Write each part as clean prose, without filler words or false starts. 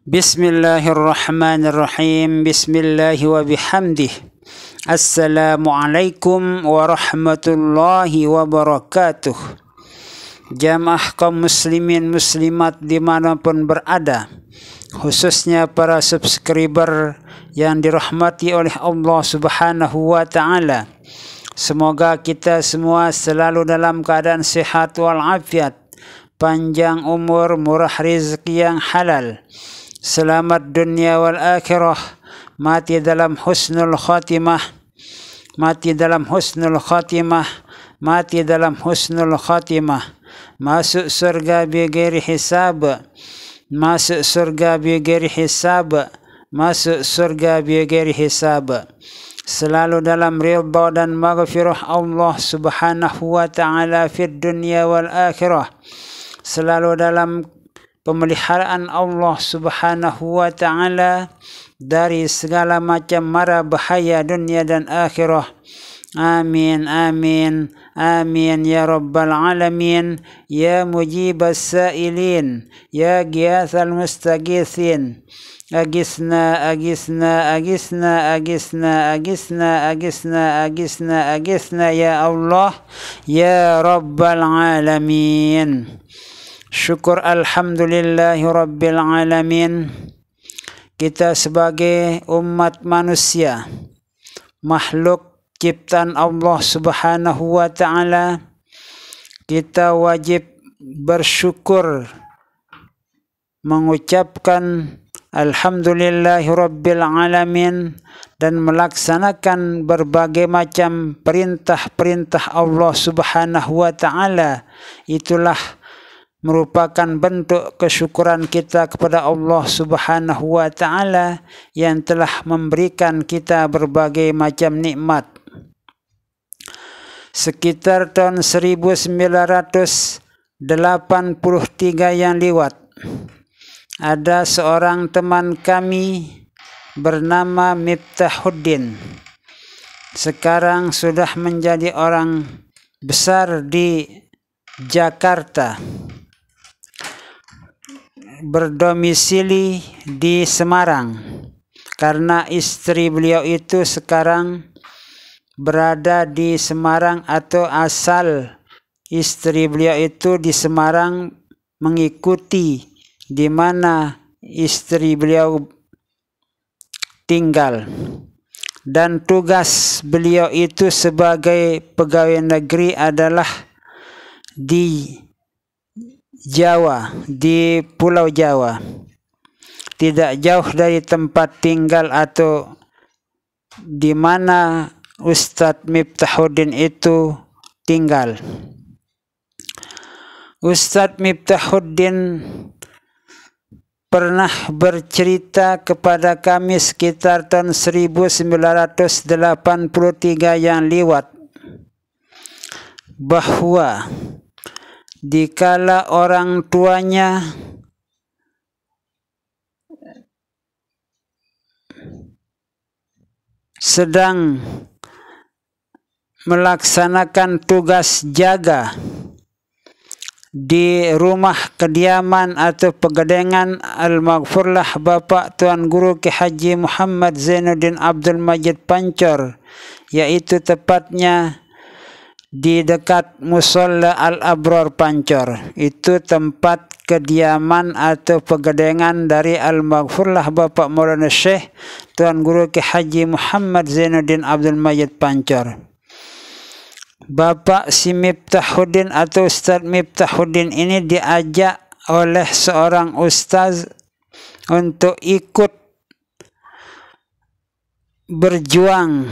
Bismillahirrahmanirrahim. Bismillahi wa bihamdih. Assalamualaikum warahmatullahi wabarakatuh. Jamaah kaum muslimin muslimat dimanapun berada, khususnya para subscriber yang dirahmati oleh Allah Subhanahu wa ta'ala. Semoga kita semua selalu dalam keadaan sehat walafiat, panjang umur, murah rezeki yang halal, selamat dunia wal akhirah, mati dalam husnul khatimah, mati dalam husnul khatimah, mati dalam husnul khatimah, masuk surga bighairi hisab, masuk surga bighairi hisab, masuk surga bighairi hisab, selalu dalam ridha dan maghfirah Allah Subhanahu wa ta'ala fid dunya wal akhirah, selalu dalam pemeliharaan Allah Subhanahu wa ta'ala dari segala macam mara bahaya dunia dan akhirah. Amin, amin, amin ya rabbal alamin. Ya mujibas sa'ilin, ya giyathal mustagithin, agisna, agisna, agisna, agisna, agisna, agisna, agisna, agisna ya Allah, ya rabbal alamin. Syukur alhamdulillahi rabbil alamin. Kita sebagai umat manusia, makhluk ciptaan Allah Subhanahu wa ta'ala, kita wajib bersyukur, mengucapkan alhamdulillahi rabbil alamin, dan melaksanakan berbagai macam perintah-perintah Allah Subhanahu wa ta'ala. Itulah merupakan bentuk kesyukuran kita kepada Allah Subhanahu wa ta'ala yang telah memberikan kita berbagai macam nikmat. Sekitar tahun 1983 yang lewat, ada seorang teman kami bernama Miftahuddin. Sekarang sudah menjadi orang besar di Jakarta, berdomisili di Semarang, karena istri beliau itu sekarang berada di Semarang, atau asal istri beliau itu di Semarang, mengikuti di mana istri beliau tinggal. Dan tugas beliau itu sebagai pegawai negeri adalah di Jawa, di Pulau Jawa, tidak jauh dari tempat tinggal atau di mana Ustadz Miftahuddin itu tinggal. Ustadz Miftahuddin pernah bercerita kepada kami sekitar tahun 1983 yang lewat, bahwa dikala orang tuanya sedang melaksanakan tugas jaga di rumah kediaman atau pegadengan Al-Maghfurlah Bapak Tuan Guru Ki Haji Muhammad Zainuddin Abdul Majid Pancor, yaitu tepatnya di dekat Musholla Al-Abrar Pancor. Itu tempat kediaman atau pegadengan dari Al-Maghfurlah Bapak Maulana Syekh Tuan Guru Ki Haji Muhammad Zainuddin Abdul Majid Pancor. Bapak si Miftahuddin atau Ustadz Miftahuddin ini diajak oleh seorang ustaz untuk ikut berjuang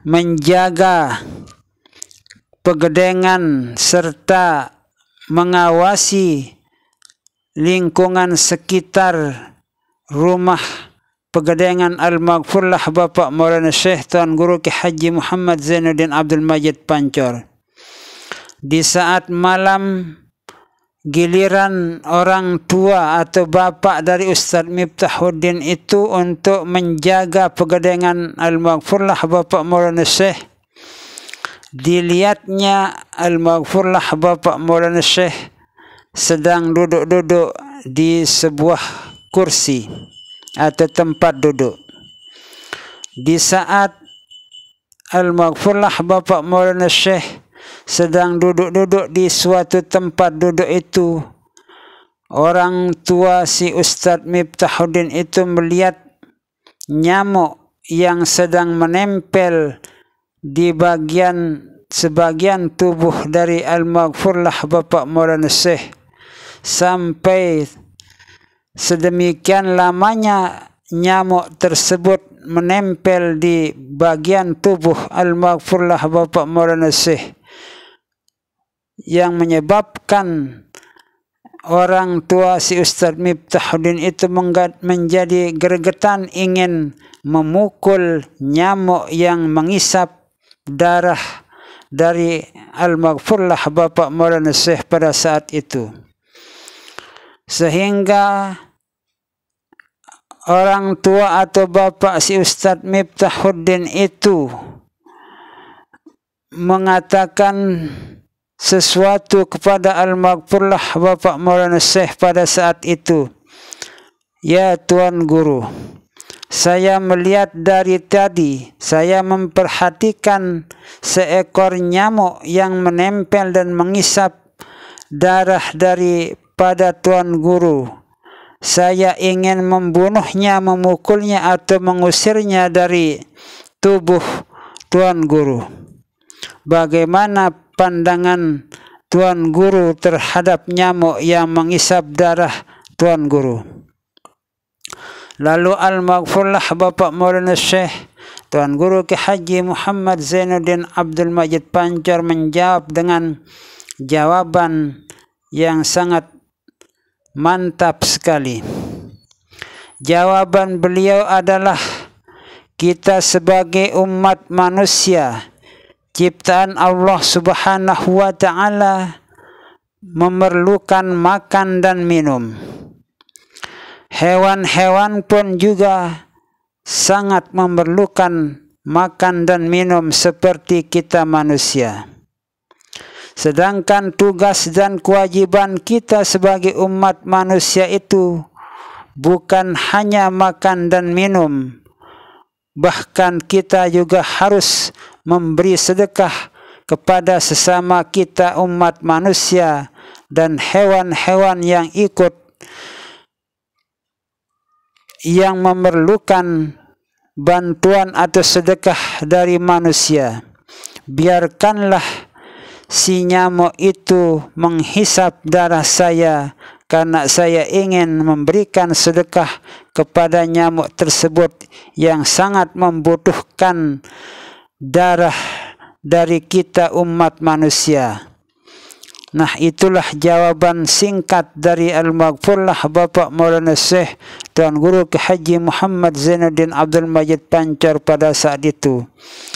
menjaga pegadengan serta mengawasi lingkungan sekitar rumah pegadengan Al-Maghfurlah Bapak Maulana Syekh Tuan Guru Ki Haji Muhammad Zainuddin Abdul Majid Pancor. Di saat malam, giliran orang tua atau bapak dari Ustadz Miftahuddin itu untuk menjaga pegadengan Al-Maghfurlah Bapak Maulana Syekh. Dilihatnya Al-Maghfurlah Bapak Maulana Syekh sedang duduk-duduk di sebuah kursi atau tempat duduk. Di saat Al-Maghfurlah Bapak Maulana Syekh sedang duduk-duduk di suatu tempat duduk itu, orang tua si Ustadz Miftahuddin itu melihat nyamuk yang sedang menempel di sebagian tubuh dari Al-Maghfurlah Bapak Maulana Syekh. Sampai sedemikian lamanya nyamuk tersebut menempel di bagian tubuh Al-Maghfurlah Bapak Maulana Syekh, yang menyebabkan orang tua si Ustadz Miftahuddin itu menjadi gregetan ingin memukul nyamuk yang mengisap darah dari Al-Maghfurlah Bapak Maulana Syekh pada saat itu. Sehingga orang tua atau bapak si Ustadz Miftahuddin itu mengatakan sesuatu kepada Al-Maghfurlah Bapak Maulana Syekh pada saat itu. Ya Tuan Guru, saya melihat dari tadi, saya memperhatikan seekor nyamuk yang menempel dan mengisap darah daripada Tuan Guru. Saya ingin membunuhnya, memukulnya atau mengusirnya dari tubuh Tuan Guru. Bagaimana pandangan Tuan Guru terhadap nyamuk yang mengisap darah Tuan Guru? Lalu Al-Maghfurlah Bapak Maulana Syekh Tuan Guru Ki Haji Muhammad Zainuddin Abdul Majid Pancar menjawab dengan jawaban yang sangat mantap sekali. Jawaban beliau adalah, kita sebagai umat manusia ciptaan Allah Subhanahu wa Ta'ala memerlukan makan dan minum. Hewan-hewan pun juga sangat memerlukan makan dan minum seperti kita manusia. Sedangkan tugas dan kewajiban kita sebagai umat manusia itu bukan hanya makan dan minum, bahkan kita juga harus memberi sedekah kepada sesama kita umat manusia dan hewan-hewan yang ikut yang memerlukan bantuan atau sedekah dari manusia. Biarkanlah si nyamuk itu menghisap darah saya karena saya ingin memberikan sedekah kepada nyamuk tersebut yang sangat membutuhkan darah dari kita umat manusia. Nah, itulah jawaban singkat dari Al-Maghfurlah Bapak Maulana Syekh Tuan Guru Ki Haji Muhammad Zainuddin Abdul Majid Pancar pada saat itu.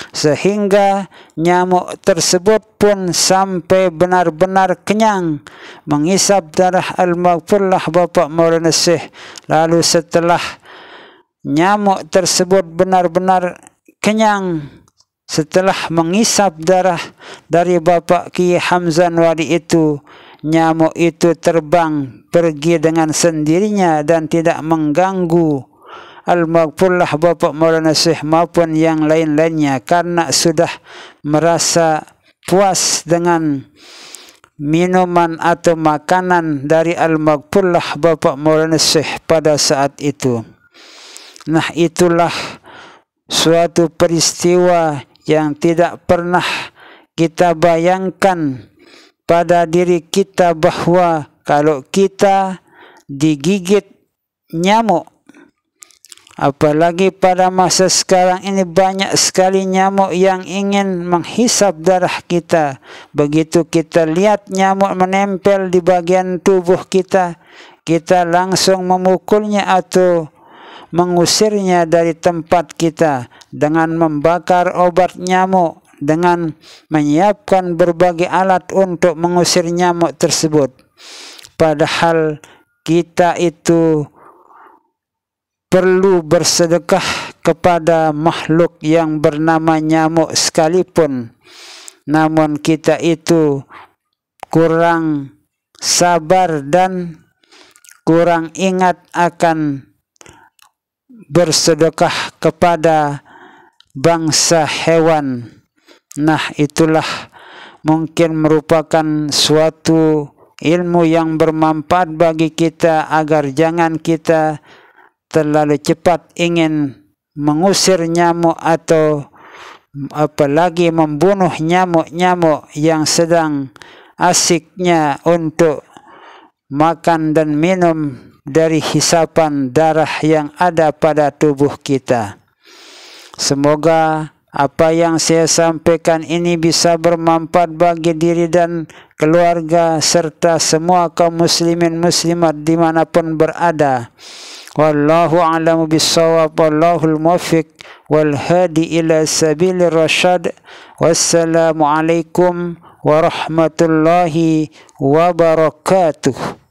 Sehingga nyamuk tersebut pun sampai benar-benar kenyang mengisap darah Al-Maghfurlah Bapak Maulana Syekh. Lalu setelah nyamuk tersebut benar-benar kenyang, setelah mengisap darah dari Bapak Kiai Hamzan Wali itu, nyamuk itu terbang pergi dengan sendirinya dan tidak mengganggu Al-Maghfurlah Bapak Maulana Syekh maupun yang lain-lainnya, karena sudah merasa puas dengan minuman atau makanan dari Al-Maghfurlah Bapak Maulana Syekh pada saat itu. Nah, itulah suatu peristiwa yang tidak pernah kita bayangkan pada diri kita, bahwa kalau kita digigit nyamuk, apalagi pada masa sekarang ini banyak sekali nyamuk yang ingin menghisap darah kita. Begitu kita lihat nyamuk menempel di bagian tubuh kita, kita langsung memukulnya atau mengusirnya dari tempat kita dengan membakar obat nyamuk, dengan menyiapkan berbagai alat untuk mengusir nyamuk tersebut. Padahal kita itu perlu bersedekah kepada makhluk yang bernama nyamuk sekalipun, namun kita itu kurang sabar dan kurang ingat akan bersedekah kepada bangsa hewan. Nah, itulah mungkin merupakan suatu ilmu yang bermanfaat bagi kita, agar jangan kita terlalu cepat ingin mengusir nyamuk atau apalagi membunuh nyamuk-nyamuk yang sedang asiknya untuk makan dan minum dari hisapan darah yang ada pada tubuh kita. Semoga apa yang saya sampaikan ini bisa bermanfaat bagi diri dan keluarga serta semua kaum muslimin muslimat dimanapun berada. Wallahu a'lamu bissawab, wallahul muwaffiq wal hadi ila sabilir rasyad. Wassalamu alaikum warahmatullahi wabarakatuh.